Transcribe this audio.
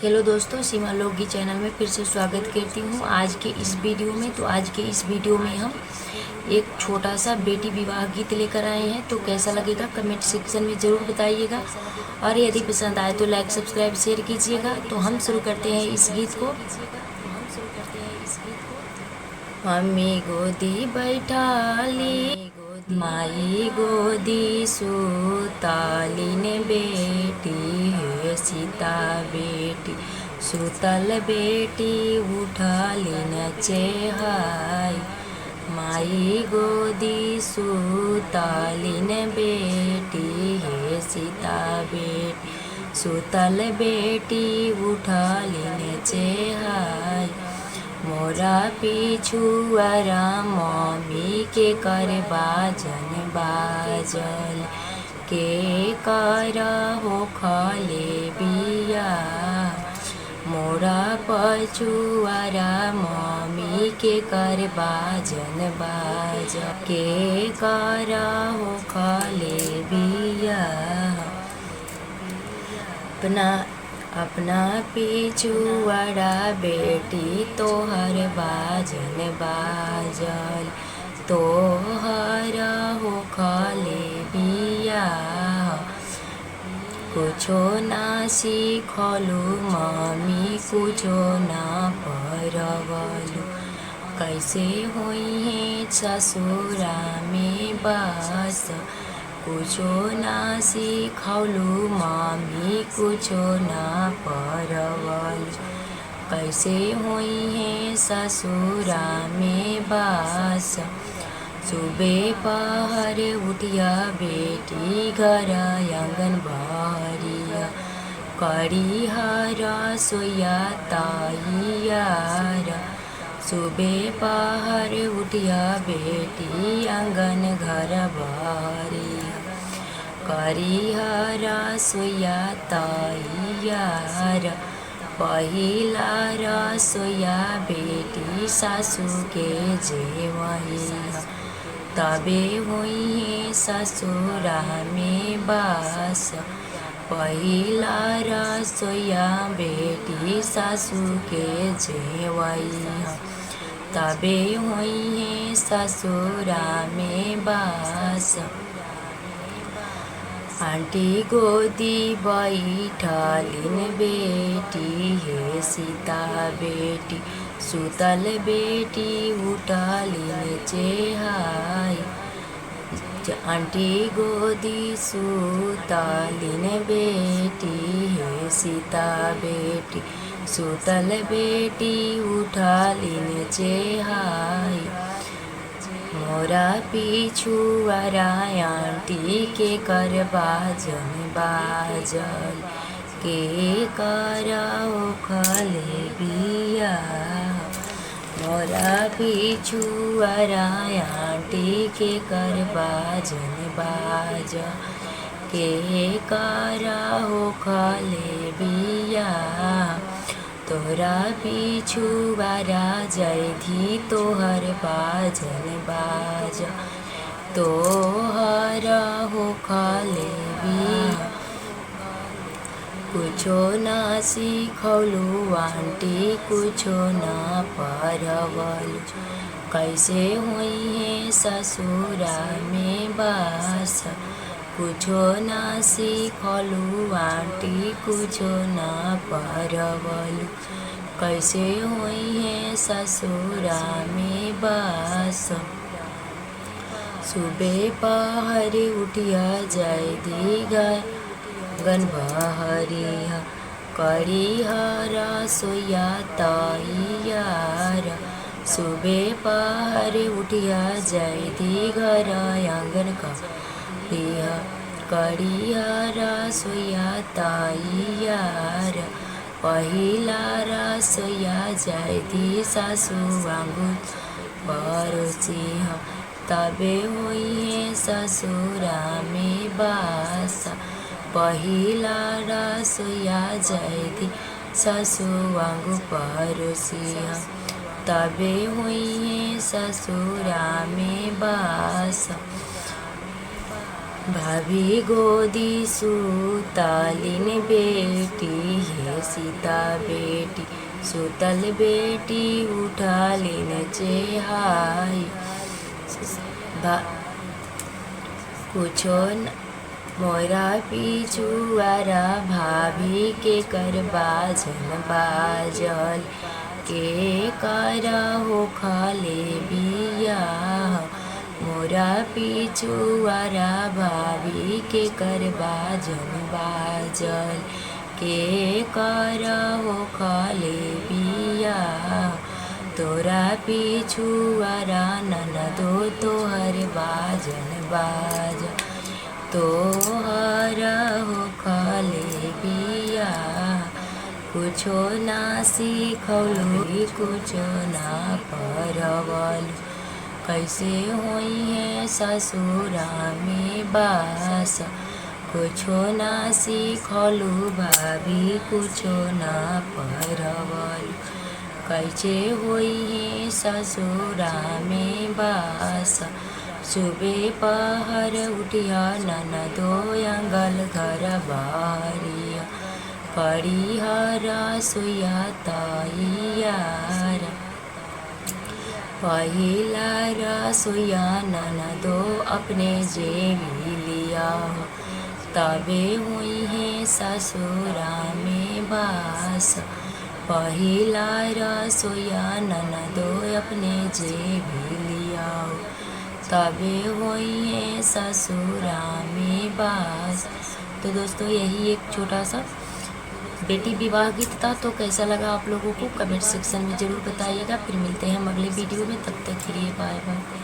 Hello दोस्तों, सीमा लोकगीत channel में फिर से स्वागत करती हूँ आज के इस वीडियो में। तो आज के इस वीडियो में हम एक छोटा सा बेटी विवाह गीत लेकर आए हैं। तो कैसा लगेगा कमेंट सेक्शन में ज़रूर बताइएगा, और यदि पसंद आए तो लाइक सब्सक्राइब शेयर कीजिएगा। तो हम शुरू करते हैं इस गीत को। मम्मी गोदी बैठाली, माई गोदी सुतालिन, बेटी है सीता बेटी सुतल, बेटी उठालिन चेहाई। माई गोदी सुतालिन, बेटी है सीता बेटी सुतल, बेटी उठालिन चेहाई। मोरा पिछुआरा मम्मी के कर बाजन बाजल, के कर हो खले बिया। मोरा पछुआरा मम्मी के कर बाजन बाजल, के कर हो खले बिया। अपना पिछुआरा बेटी तोहर बाजन बाजल, तोहर हो खले बिया। कुछो ना सीखलू मम्मी, कुछो ना पढ़वलू, कैसे होई है ससुरा में बस। कुछो ना सीखलू मम्मी, कुछो ना पढ़वलू, कैसे होई है ससुरा में बस। सुबह पहर उठिया बेटी घर आंगन बहरिया, करी हरा सोया ताइयार। सुबह पहर उठिया बेटी आंगन घर बहरिया, करी हरा सोया ताइयार। पहिला रसोया बेटी सासू के जेवहिया, तबे हुई है ससुरा में बस। पहिला रसोया बेटी सासू के जेवहिया, तबे हुई है ससुरा में बस। आंटी गोदी बैठलिन, बेटी है सीता बेटी सुतल, बेटी उठलिन चेहाई। आंटी गोदी सुतलिन, बेटी है सीता बेटी सुतल, बेटी उठलिन चेहाई। मोरा पिछुआरा आंटी के कर बाजन बाजल, के कर खले बिया। मोरा पिछुआरा आंटी के कर बाजन बाजल, के कर खले बिया। तोरा पिछुआरा जैधी तोहर बाजन बाजा, तोहर हो खले बिया। कुछो ना सीखलू आंटी, कुछो ना पढ़वलू, कैसे हुई है ससुरा में बस। कुछो ना सीखलू आंटी, कुछो ना पढ़वलू, कैसे हुई है ससुरा में बस। सुबह पहर उठिया जैदी गन बहरिया, करी हरा सोया ताइयार। सुबह पहर उठिया जैदी घर आंगन का लिया, करी हरा सोया ताइयार। पहिला रसोया जैदी सासू आंगन परोसिया, तबे हुई है ससुरा में बस। पहिला रसोया जैदी सासू आंगन परोसिया, तबे हुई है ससुरा में बस। भाभी गोदी सुतालिन बेटी है सीता सुता बेटी सुतल बेटी उठा लेन चेहाई कुछो न मोरा पिछुआरा भाभी के कर बाजन बाजल के कर हो खाले बिया मोरा पिछुआरा भाभी के कर बाजन बाजल के कर हो खाले बिया तोरा पिछुआरा ननदो तोहर बाजन बाज तोहर हो खाले बिया कुछो ना सीखौलू कुछो ना परवल कैसे होई है ससुरा में बास कुछो ना सीखलू भाभी कुछो ना परवल कैसे होई है ससुरा में बास सुबह पहर उठिया ननदो अंगल घर बारिया पड़ी हरा सुया तैयार पहिला रसोया ननदो अपने जेबी लिया तबे हुई है ससुरा में बास पहिला रसोया ननदो अपने जेबी लिया तबे हुई है ससुरा में बास। तो दोस्तों यही एक छोटा सा बेटी विवाह गीत था। तो कैसा लगा आप लोगों को कमेंट सेक्शन में ज़रूर बताइएगा। फिर मिलते हैं हम अगले वीडियो में, तब तक के लिए बाय बाय।